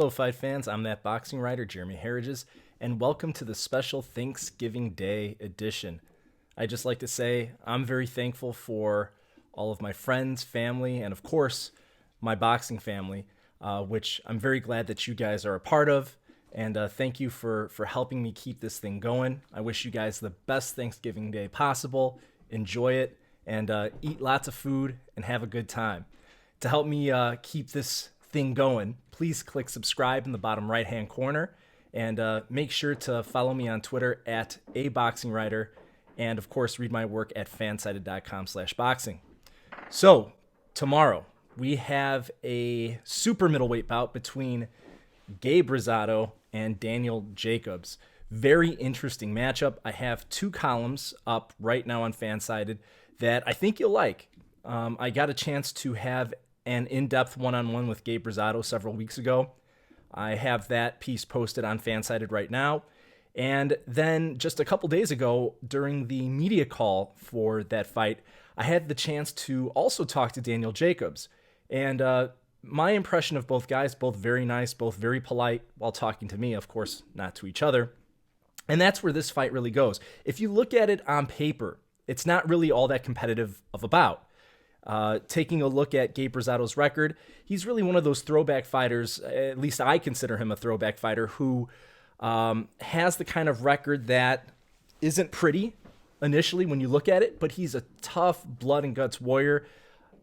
Hello, fight fans. I'm that boxing writer, Jeremy Harridges, and welcome to the special Thanksgiving Day edition. I'd just like to say I'm very thankful for all of my friends, family, and of course, my boxing family, which I'm very glad that you guys are a part of. And thank you for helping me keep this thing going. I wish you guys the best Thanksgiving Day possible. Enjoy it and eat lots of food and have a good time. To help me keep this thing going, please click subscribe in the bottom right-hand corner and make sure to follow me on Twitter at @aboxingwriter and, of course, read my work at fansided.com/boxing. So, tomorrow, we have a super middleweight bout between Gabe Rosado and Daniel Jacobs. Very interesting matchup. I have two columns up right now on Fansided that I think you'll like. I got a chance to have an in-depth one-on-one with Gabe Rosado several weeks ago. I have that piece posted on Fansided right now. And then just a couple days ago, during the media call for that fight, I had the chance to also talk to Daniel Jacobs. And my impression of both guys, both very nice, both very polite while talking to me, of course, not to each other. And that's where this fight really goes. If you look at it on paper, it's not really all that competitive of a bout. Taking a look at Gabe Rosado's record, he's really one of those throwback fighters, at least I consider him a throwback fighter, who has the kind of record that isn't pretty initially when you look at it, but he's a tough blood and guts warrior.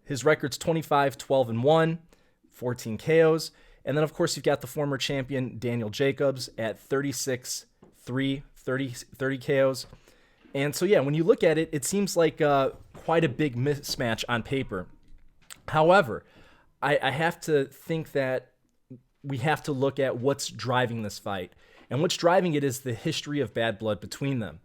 His record's 25-12-1, 14 KOs. And then, of course, you've got the former champion Daniel Jacobs at 36-3, 30 KOs. And so, yeah, when you look at it, it seems like quite a big mismatch on paper. However, I have to think that we have to look at what's driving this fight. And what's driving it is the history of bad blood between them.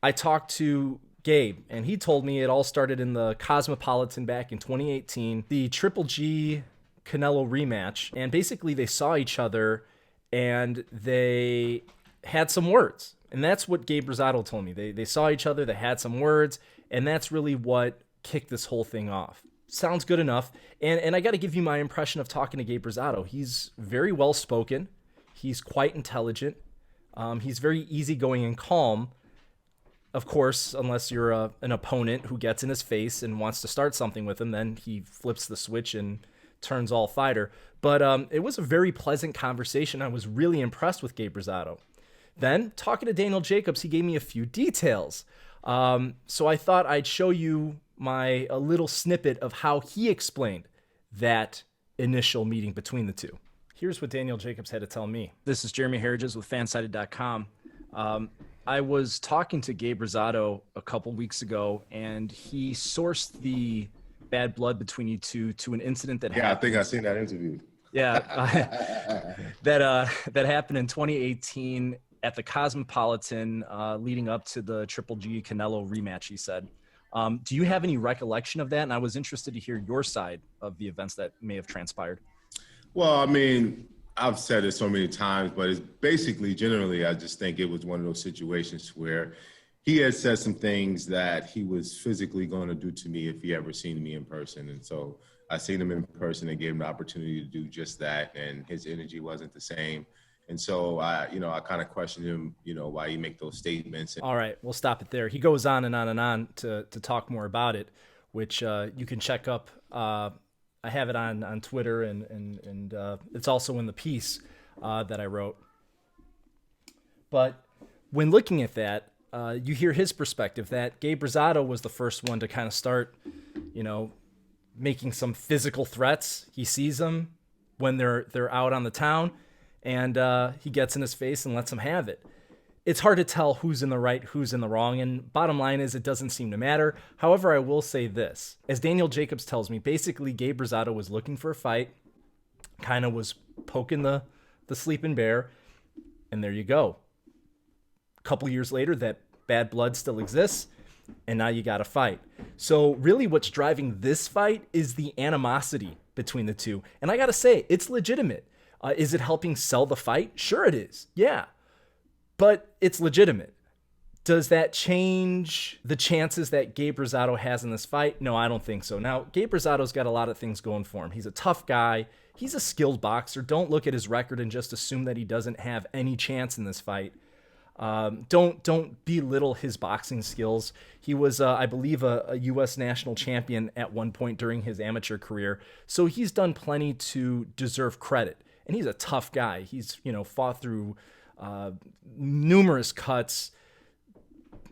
I talked to Gabe, and he told me it all started in the Cosmopolitan back in 2018, the Triple G Canelo rematch. And basically, they saw each other, and they had some words. And that's what Gabe Rosado told me. They saw each other, they had some words, and that's really what kicked this whole thing off. Sounds good enough. And I got to give you my impression of talking to Gabe Rosado. He's very well spoken. He's quite intelligent. He's very easygoing and calm. Of course, unless you're an opponent who gets in his face and wants to start something with him, then he flips the switch and turns all fighter. But it was a very pleasant conversation. I was really impressed with Gabe Rosado. Then, talking to Daniel Jacobs, he gave me a few details. So I thought I'd show you a little snippet of how he explained that initial meeting between the two. Here's what Daniel Jacobs had to tell me. This is Jeremy Harridges with fansided.com. I was talking to Gabe Rosado a couple weeks ago, and he sourced the bad blood between you two to an incident that happened. I think I've seen that interview. Yeah, that happened in 2018 at the Cosmopolitan, leading up to the Triple G Canelo rematch, he said. Do you have any recollection of that? And I was interested to hear your side of the events that may have transpired. Well, I mean, I've said it so many times, but it's basically, generally, I just think it was one of those situations where he had said some things that he was physically going to do to me if he ever seen me in person. And so I seen him in person and gave him the opportunity to do just that. And his energy wasn't the same. And so I kind of questioned him, why he make those statements. All right, we'll stop it there. He goes on and on and on to talk more about it, which you can check up. I have it on Twitter, and it's also in the piece that I wrote. But when looking at that, you hear his perspective that Gabe Rosado was the first one to kind of start, making some physical threats. He sees them when they're out on the town. And he gets in his face and lets him have it. It's hard to tell who's in the right, who's in the wrong, and bottom line is it doesn't seem to matter. However, I will say this. As Daniel Jacobs tells me, basically Gabe Rosado was looking for a fight, kind of was poking the sleeping bear, and there you go. A couple years later, that bad blood still exists, and now you got to fight. So really what's driving this fight is the animosity between the two. And I got to say, it's legitimate. Is it helping sell the fight? Sure it is. Yeah. But it's legitimate. Does that change the chances that Gabe Rosado has in this fight? No, I don't think so. Now, Gabe Rosado's got a lot of things going for him. He's a tough guy. He's a skilled boxer. Don't look at his record and just assume that he doesn't have any chance in this fight. Don't belittle his boxing skills. He was, I believe, a U.S. national champion at one point during his amateur career. So he's done plenty to deserve credit. And he's a tough guy. He's, fought through numerous cuts,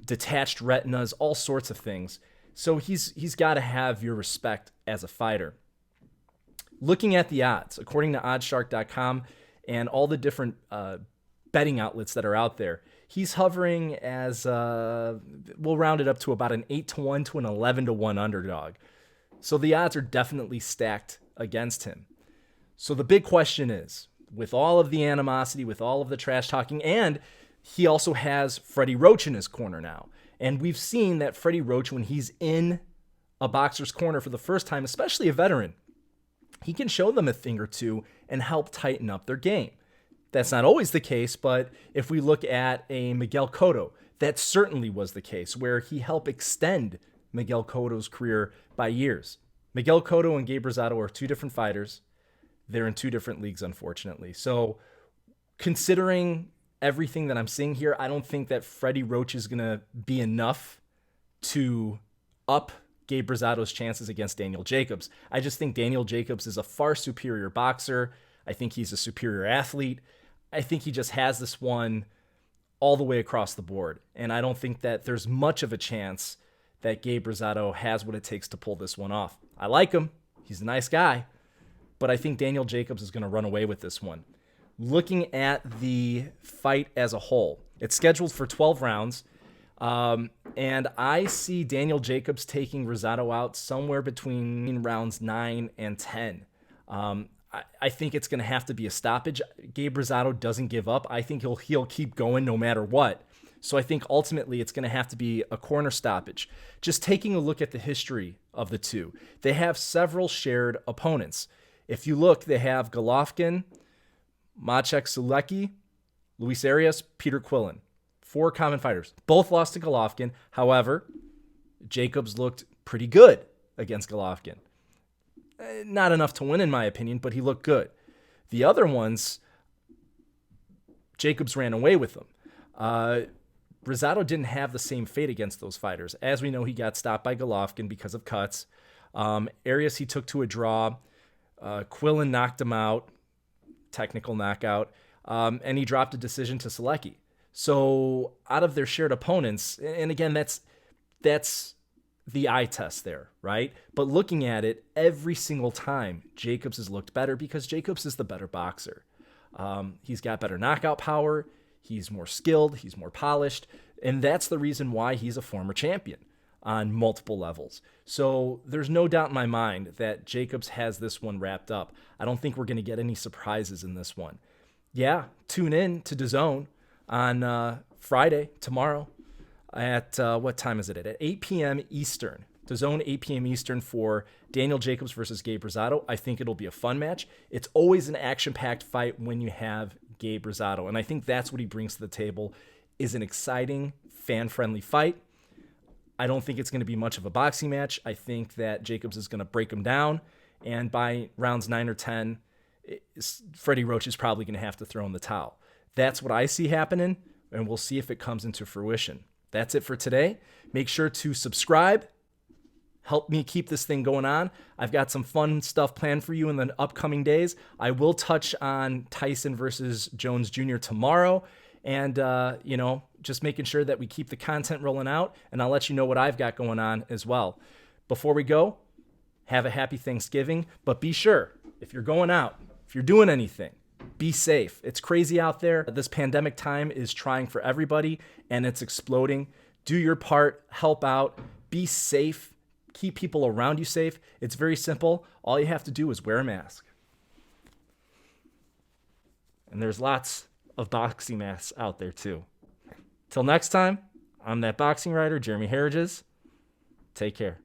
detached retinas, all sorts of things. So he's got to have your respect as a fighter. Looking at the odds, according to oddshark.com and all the different betting outlets that are out there, he's hovering as, we'll round it up to about an 8-1 to an 11-1 underdog. So the odds are definitely stacked against him. So the big question is, with all of the animosity, with all of the trash talking, and he also has Freddie Roach in his corner now. And we've seen that Freddie Roach, when he's in a boxer's corner for the first time, especially a veteran, he can show them a thing or two and help tighten up their game. That's not always the case, but if we look at a Miguel Cotto, that certainly was the case, where he helped extend Miguel Cotto's career by years. Miguel Cotto and Gabe Rosado are two different fighters. They're in two different leagues, unfortunately. So considering everything that I'm seeing here, I don't think that Freddie Roach is going to be enough to up Gabe Rosado's chances against Daniel Jacobs. I just think Daniel Jacobs is a far superior boxer. I think he's a superior athlete. I think he just has this one all the way across the board. And I don't think that there's much of a chance that Gabe Rosado has what it takes to pull this one off. I like him. He's a nice guy. But I think Daniel Jacobs is going to run away with this one. Looking at the fight as a whole, it's scheduled for 12 rounds. And I see Daniel Jacobs taking Rosado out somewhere between rounds 9 and 10. I think it's going to have to be a stoppage. Gabe Rosado doesn't give up. I think he'll keep going no matter what. So I think ultimately it's going to have to be a corner stoppage. Just taking a look at the history of the two, they have several shared opponents. If you look, they have Golovkin, Maciej Sulecki, Luis Arias, Peter Quillen. 4 common fighters. Both lost to Golovkin. However, Jacobs looked pretty good against Golovkin. Not enough to win, in my opinion, but he looked good. The other ones, Jacobs ran away with them. Rosado didn't have the same fate against those fighters. As we know, he got stopped by Golovkin because of cuts. Arias, he took to a draw. Quillen knocked him out, technical knockout, and he dropped a decision to Sulecki. So out of their shared opponents, and again, that's the eye test there, right? But looking at it, every single time, Jacobs has looked better because Jacobs is the better boxer. He's got better knockout power. He's more skilled. He's more polished. And that's the reason why he's a former champion on multiple levels. So there's no doubt in my mind that Jacobs has this one wrapped up. I don't think we're going to get any surprises in this one. Yeah, tune in to DAZN on Friday, tomorrow, at what time is it? At 8 p.m. Eastern. DAZN, 8 p.m. Eastern for Daniel Jacobs versus Gabe Rosado. I think it'll be a fun match. It's always an action-packed fight when you have Gabe Rosado, and I think that's what he brings to the table, is an exciting, fan-friendly fight. I don't think it's going to be much of a boxing match. I think that Jacobs is going to break him down, and by rounds 9 or 10, Freddie Roach is probably going to have to throw in the towel. That's what I see happening, and we'll see if it comes into fruition. That's it for today. Make sure to subscribe. Help me keep this thing going on. I've got some fun stuff planned for you in the upcoming days. I will touch on Tyson versus Jones Jr. tomorrow, and just making sure that we keep the content rolling out, and I'll let you know what I've got going on as well. Before we go, have a happy Thanksgiving, but be sure, if you're going out, if you're doing anything, be safe. It's crazy out there. This pandemic time is trying for everybody, and it's exploding. Do your part. Help out. Be safe. Keep people around you safe. It's very simple. All you have to do is wear a mask. And there's lots of boxing masks out there, too. Till next time, I'm that boxing writer, Jeremy Harridges. Take care.